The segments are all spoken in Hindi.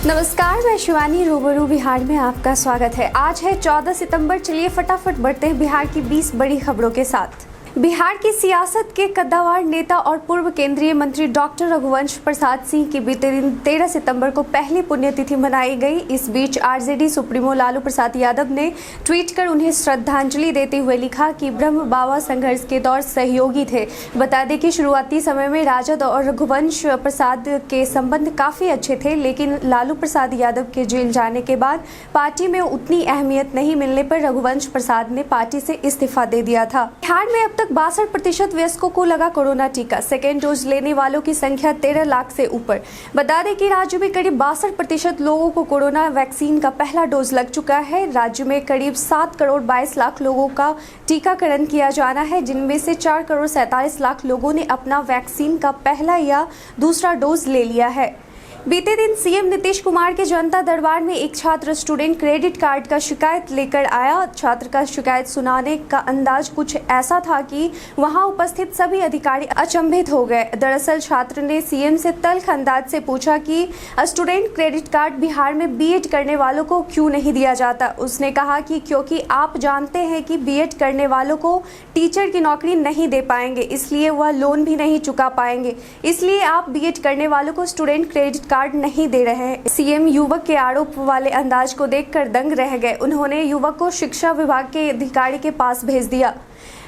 नमस्कार, मैं शिवानी। रूबरू बिहार में आपका स्वागत है। आज है 14 सितंबर। चलिए फटाफट बढ़ते हैं बिहार की 20 बड़ी खबरों के साथ। बिहार की सियासत के कद्दावर नेता और पूर्व केंद्रीय मंत्री डॉक्टर रघुवंश प्रसाद सिंह की बीते दिन 13 सितंबर को पहली पुण्यतिथि मनाई गई। इस बीच आरजेडी सुप्रीमो लालू प्रसाद यादव ने ट्वीट कर उन्हें श्रद्धांजलि देते हुए लिखा कि ब्रह्म बाबा संघर्ष के दौर सहयोगी थे। बता दें कि शुरुआती समय में राजद और रघुवंश प्रसाद के संबंध काफी अच्छे थे, लेकिन लालू प्रसाद यादव के जेल जाने के बाद पार्टी में उतनी अहमियत नहीं मिलने पर रघुवंश प्रसाद ने पार्टी से इस्तीफा दे दिया था। बिहार में अब तक 62% वयस्कों को लगा कोरोना टीका। सेकेंड डोज लेने वालों की संख्या 13 लाख से ऊपर। बता दें कि राज्य में करीब 62% लोगों को कोरोना वैक्सीन का पहला डोज लग चुका है। राज्य में करीब 7 करोड़ 22 लाख लोगों का टीकाकरण किया जाना है, जिनमें से 4 करोड़ 47 लाख लोगों ने अपना वैक्सीन का पहला या दूसरा डोज ले लिया है। बीते दिन सीएम नीतीश कुमार के जनता दरबार में एक छात्र स्टूडेंट क्रेडिट कार्ड का शिकायत लेकर आया। छात्र का शिकायत सुनाने का अंदाज कुछ ऐसा था कि वहां उपस्थित सभी अधिकारी अचंभित हो गए। दरअसल छात्र ने सीएम से तल्ख अंदाज से पूछा कि स्टूडेंट क्रेडिट कार्ड बिहार में बीएड करने वालों को क्यों नहीं दिया जाता। उसने कहा कि क्योंकि आप जानते हैं कि बीएड करने वालों को टीचर की नौकरी नहीं दे पाएंगे, इसलिए वह लोन भी नहीं चुका पाएंगे, इसलिए आप बीएड करने वालों को स्टूडेंट क्रेडिट कार्ड नहीं दे रहे हैं। सीएम युवक के आरोप वाले अंदाज को देखकर दंग रह गए। उन्होंने युवक को शिक्षा विभाग के अधिकारी के पास भेज दिया।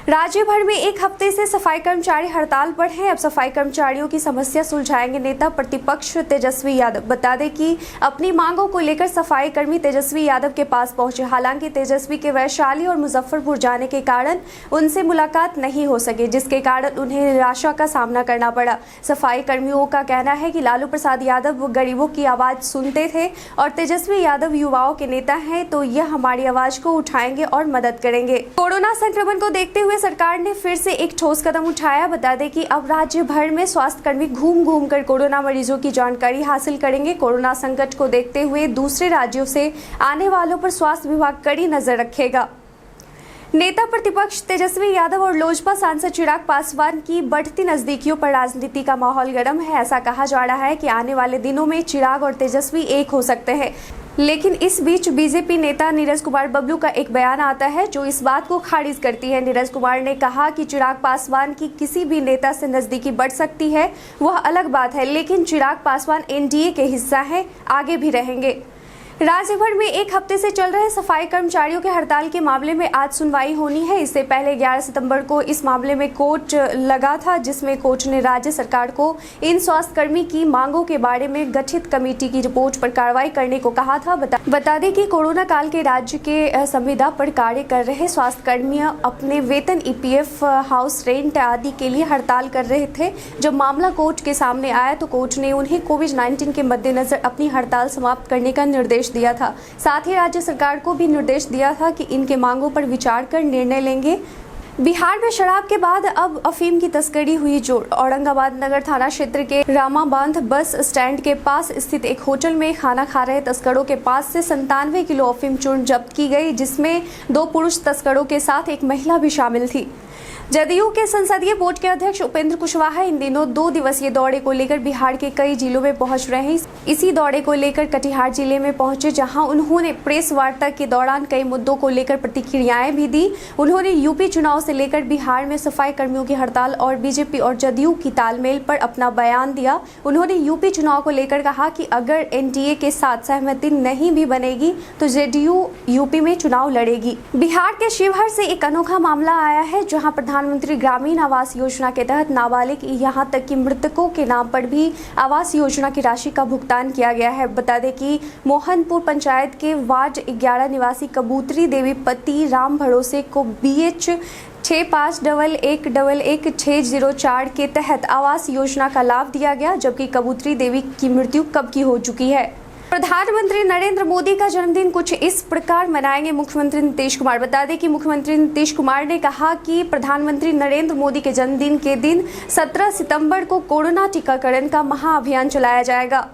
राज्य भर में एक हफ्ते से सफाई कर्मचारी हड़ताल पर हैं। अब सफाई कर्मचारियों की समस्या सुलझाएंगे नेता प्रतिपक्ष तेजस्वी यादव। बता दें कि अपनी मांगों को लेकर सफाई कर्मी तेजस्वी यादव के पास पहुंचे। हालांकि तेजस्वी के वैशाली और मुजफ्फरपुर जाने के कारण उनसे मुलाकात नहीं हो सके, जिसके कारण उन्हें निराशा का सामना करना पड़ा। सफाई कर्मियों का कहना है कि लालू प्रसाद यादव गरीबों की आवाज सुनते थे और तेजस्वी यादव युवाओं के नेता हैं, तो यह हमारी आवाज को उठाएंगे और मदद करेंगे। कोरोना संक्रमण को देखते हुए सरकार ने फिर से एक ठोस कदम उठाया। बता दें कि अब राज्य भर में स्वास्थ्य कर्मी घूम घूम कर कोरोना मरीजों की जानकारी हासिल करेंगे। कोरोना संकट को देखते हुए दूसरे राज्यों से आने वालों पर स्वास्थ्य विभाग कड़ी नजर रखेगा। नेता प्रतिपक्ष तेजस्वी यादव और लोजपा सांसद चिराग पासवान की बढ़ती नजदीकियों पर राजनीति का माहौल गर्म है। ऐसा कहा जा रहा है कि आने वाले दिनों में चिराग और तेजस्वी एक हो सकते हैं, लेकिन इस बीच बीजेपी नेता नीरज कुमार बबलू का एक बयान आता है जो इस बात को खारिज करती है। नीरज कुमार ने कहा कि चिराग पासवान की किसी भी नेता से नजदीकी बढ़ सकती है, वह अलग बात है, लेकिन चिराग पासवान एनडीए के हिस्सा हैं, आगे भी रहेंगे। राज्य भर में एक हफ्ते से चल रहे सफाई कर्मचारियों के हड़ताल के मामले में आज सुनवाई होनी है। इससे पहले 11 सितंबर को इस मामले में कोर्ट लगा था, जिसमें कोर्ट ने राज्य सरकार को इन स्वास्थ्यकर्मी की मांगों के बारे में गठित कमेटी की रिपोर्ट पर कार्रवाई करने को कहा था। बता दें कि कोरोना काल के राज्य के संविदा पर कार्य कर रहे स्वास्थ्यकर्मी अपने वेतन, ईपीएफ, हाउस रेंट आदि के लिए हड़ताल कर रहे थे। जब मामला कोर्ट के सामने आया तो कोर्ट ने उन्हें कोविड-19 के मद्देनजर अपनी हड़ताल समाप्त करने का निर्देश दिया था। साथ ही राज्य सरकार को भी निर्देश दिया था कि इनके मांगों पर विचार कर निर्णय लेंगे। बिहार में शराब के बाद अब अफीम की तस्करी हुई जोर। औरंगाबाद नगर थाना क्षेत्र के रामाबांध बस स्टैंड के पास स्थित एक होटल में खाना खा रहे तस्करों के पास से 97 किलो अफीम चूर्ण जब्त की गई, जिसमें 2 पुरुष तस्करों के साथ एक महिला भी शामिल थी। जदयू के संसदीय बोर्ड के अध्यक्ष उपेंद्र कुशवाहा इन दिनों 2 दिवसीय दौरे को लेकर बिहार के कई जिलों में पहुंच रहे हैं। इसी दौरे को लेकर कटिहार जिले में पहुंचे, जहां उन्होंने प्रेस वार्ता के दौरान कई मुद्दों को लेकर प्रतिक्रियाएं भी दी। उन्होंने यूपी चुनाव से लेकर बिहार में सफाई कर्मियों की हड़ताल और बीजेपी और जदयू की तालमेल पर अपना बयान दिया। उन्होंने यूपी चुनाव को लेकर कहा कि अगर एनडीए के साथ सहमति नहीं भी बनेगी तो जेडीयू यूपी में चुनाव लड़ेगी। बिहार के शिवहर से एक अनोखा मामला आया है, जहाँ प्रधानमंत्री ग्रामीण आवास योजना के तहत नाबालिग यहां तक कि मृतकों के नाम पर भी आवास योजना की राशि का भुगतान किया गया है। बता दें कि मोहनपुर पंचायत के वार्ड 11 निवासी कबूतरी देवी पति राम भरोसे को BH 65111604 के तहत आवास योजना का लाभ दिया गया, जबकि कबूतरी देवी की मृत्यु कब की हो चुकी है। प्रधानमंत्री नरेंद्र मोदी का जन्मदिन कुछ इस प्रकार मनाएंगे मुख्यमंत्री नीतीश कुमार। बता दें कि मुख्यमंत्री नीतीश कुमार ने कहा कि प्रधानमंत्री नरेंद्र मोदी के जन्मदिन के दिन 17 सितंबर को कोरोना टीकाकरण का महाअभियान चलाया जाएगा।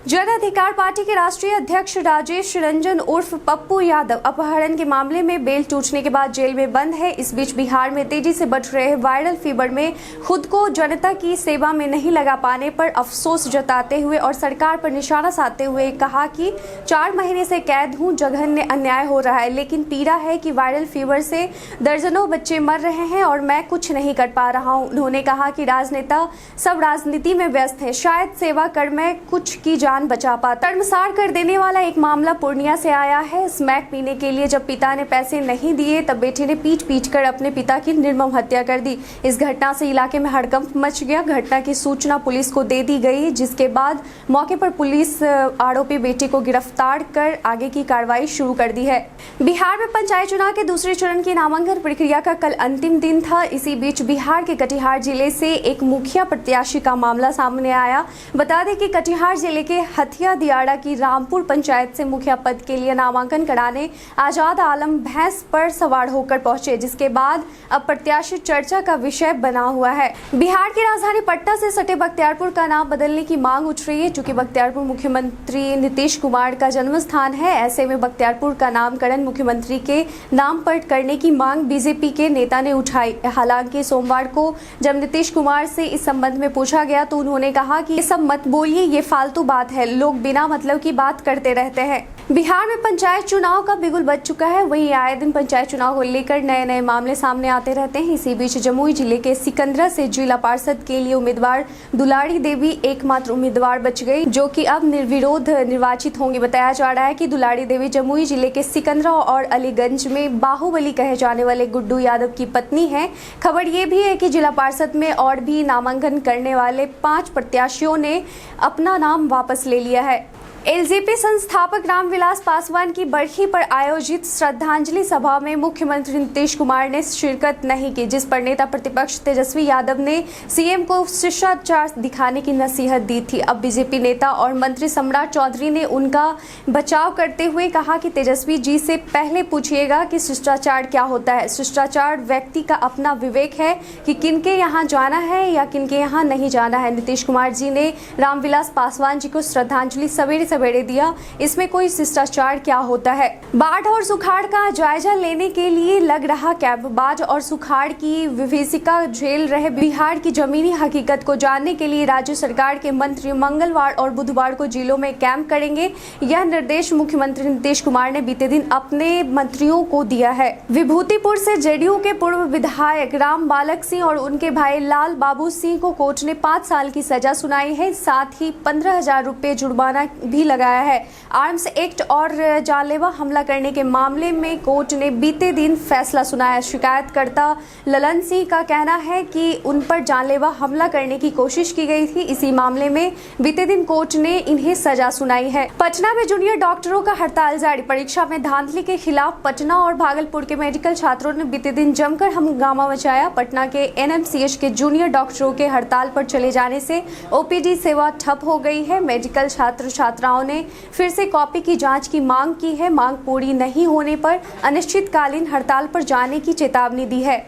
जन अधिकार पार्टी के राष्ट्रीय अध्यक्ष राजेश रंजन उर्फ पप्पू यादव अपहरण के मामले में बेल टूटने के बाद जेल में बंद है। इस बीच बिहार में तेजी से बढ़ रहे वायरल फीवर में खुद को जनता की सेवा में नहीं लगा पाने पर अफसोस जताते हुए और सरकार पर निशाना साधते हुए कहा कि 4 महीने से कैद हूं, जघन्य अन्याय हो रहा है, लेकिन पीड़ा है कि वायरल फीवर से दर्जनों बच्चे मर रहे हैं और मैं कुछ नहीं कर पा रहा हूं। उन्होंने कहा कि राजनेता सब राजनीति में व्यस्त है, शायद सेवा कर मैं कुछ की जान बचा पाता। शर्मसार कर देने वाला एक मामला पूर्णिया से आया है। स्मैक पीने के लिए जब पिता ने पैसे नहीं दिए तब बेटे ने पीट कर अपने पिता की निर्मम हत्या कर दी। इस घटना से इलाके में हड़कंप मच गया। घटना की सूचना पुलिस को दे दी गई, जिसके बाद मौके पर पुलिस आरोपी बेटे को गिरफ्तार कर आगे की कार्रवाई शुरू कर दी है। बिहार में पंचायत चुनाव के दूसरे चरण की नामांकन प्रक्रिया का कल अंतिम दिन था। इसी बीच बिहार के कटिहार जिले से एक मुखिया प्रत्याशी का मामला सामने आया। बता दें कि कटिहार जिले के हथिया दियाड़ा की रामपुर पंचायत से मुखिया पद के लिए नामांकन कराने आजाद आलम भैंस पर सवार होकर पहुंचे, जिसके बाद अब प्रत्याशी चर्चा का विषय बना हुआ है। बिहार की राजधानी पटना से सटे बख्तियारपुर का नाम बदलने की मांग उठ रही है। चूंकि बख्तियारपुर मुख्यमंत्री नीतीश कुमार का जन्म स्थान है, ऐसे में बख्तियारपुर का नामकरण मुख्यमंत्री के नाम पर करने की मांग बीजेपी के नेता ने उठाई। हालांकि सोमवार को जब नीतीश कुमार से इस संबंध में पूछा गया तो उन्होंने कहा कि ये सब मत बोलिए, ये फालतू बात है, लोग बिना मतलब की बात करते रहते हैं। बिहार में पंचायत चुनाव का बिगुल बज चुका है। वहीं आए दिन पंचायत चुनाव को लेकर नए नए मामले सामने आते रहते हैं। इसी बीच जमुई जिले के सिकंदरा से जिला पार्षद के लिए उम्मीदवार दुलारी देवी एकमात्र उम्मीदवार बच गई, जो कि अब निर्विरोध निर्वाचित होंगी। बताया जा रहा है कि दुलारी देवी जमुई जिले के सिकंदरा और अलीगंज में बाहुबली कहे जाने वाले गुड्डू यादव की पत्नी है। खबर ये भी है कि जिला पार्षद में और भी नामांकन करने वाले 5 प्रत्याशियों ने अपना नाम वापस ले लिया है। एलजेपी संस्थापक रामविलास पासवान की बरखी पर आयोजित श्रद्धांजलि सभा में मुख्यमंत्री नीतीश कुमार ने शिरकत नहीं की, जिस पर नेता प्रतिपक्ष तेजस्वी यादव ने सीएम को शिष्टाचार दिखाने की नसीहत दी थी। अब बीजेपी नेता और मंत्री सम्राट चौधरी ने उनका बचाव करते हुए कहा कि तेजस्वी जी से पहले पूछिएगा कि शिष्टाचार क्या होता है। शिष्टाचार व्यक्ति का अपना विवेक है कि किनके यहाँ जाना है या किनके यहाँ नहीं जाना है। नीतीश कुमार जी ने रामविलास पासवान जी को श्रद्धांजलि सवेरे दिया। इसमें कोई शिष्टाचार क्या होता है। बाढ़ और सुखाड़ का जायजा लेने के लिए लग रहा कैंप। बाढ़ और सुखाड़ की विभीषिका झेल रहे बिहार की जमीनी हकीकत को जानने के लिए राज्य सरकार के मंत्री मंगलवार और बुधवार को जिलों में कैंप करेंगे। यह निर्देश मुख्यमंत्री नीतीश कुमार ने बीते दिन अपने मंत्रियों को दिया है। विभूतिपुर से जेडीयू के पूर्व विधायक राम बालक सिंह और उनके भाई लाल बाबू सिंह को कोर्ट ने 5 साल की सजा सुनाई है। साथ ही 15,000 रुपये जुर्माना भी लगाया है। आर्म्स एक्ट और जानलेवा हमला करने के मामले में कोर्ट ने बीते दिन फैसला सुनाया। शिकायतकर्ता ललन सिंह का कहना है कि उन पर जानलेवा हमला करने की कोशिश की गई थी। इसी मामले में बीते दिन कोर्ट ने इन्हें सजा सुनाई है। पटना में जूनियर डॉक्टरों का हड़ताल जारी। परीक्षा में धांधली के खिलाफ पटना और भागलपुर के मेडिकल छात्रों ने बीते दिन जमकर हंगामा मचाया। पटना के एनएमसीएच के जूनियर डॉक्टरों के हड़ताल पर चले जाने से ओपीडी सेवा ठप हो गई है। मेडिकल छात्र छात्राओं ने फिर से कॉपी की जांच की मांग की है। मांग पूरी नहीं होने पर अनिश्चितकालीन हड़ताल पर जाने की चेतावनी दी है।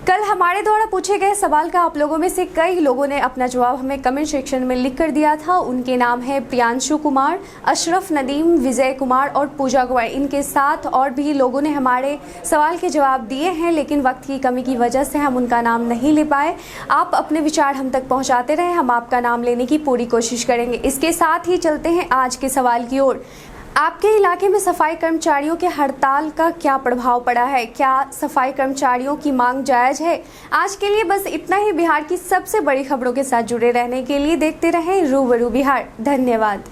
कल हमारे द्वारा पूछे गए सवाल का आप लोगों में से कई लोगों ने अपना जवाब हमें कमेंट सेक्शन में लिख कर दिया था। उनके नाम है प्रियांशु कुमार, अशरफ नदीम, विजय कुमार और पूजा कुमार। इनके साथ और भी लोगों ने हमारे सवाल के जवाब दिए हैं, लेकिन वक्त की कमी की वजह से हम उनका नाम नहीं ले पाए। आप अपने विचार हम तक पहुँचाते रहे, हम आपका नाम लेने की पूरी कोशिश करेंगे। इसके साथ ही चलते हैं आज के सवाल की ओर। आपके इलाके में सफाई कर्मचारियों के हड़ताल का क्या प्रभाव पड़ा है? क्या सफाई कर्मचारियों की मांग जायज है? आज के लिए बस इतना ही। बिहार की सबसे बड़ी खबरों के साथ जुड़े रहने के लिए देखते रहें रूबरू बिहार। धन्यवाद।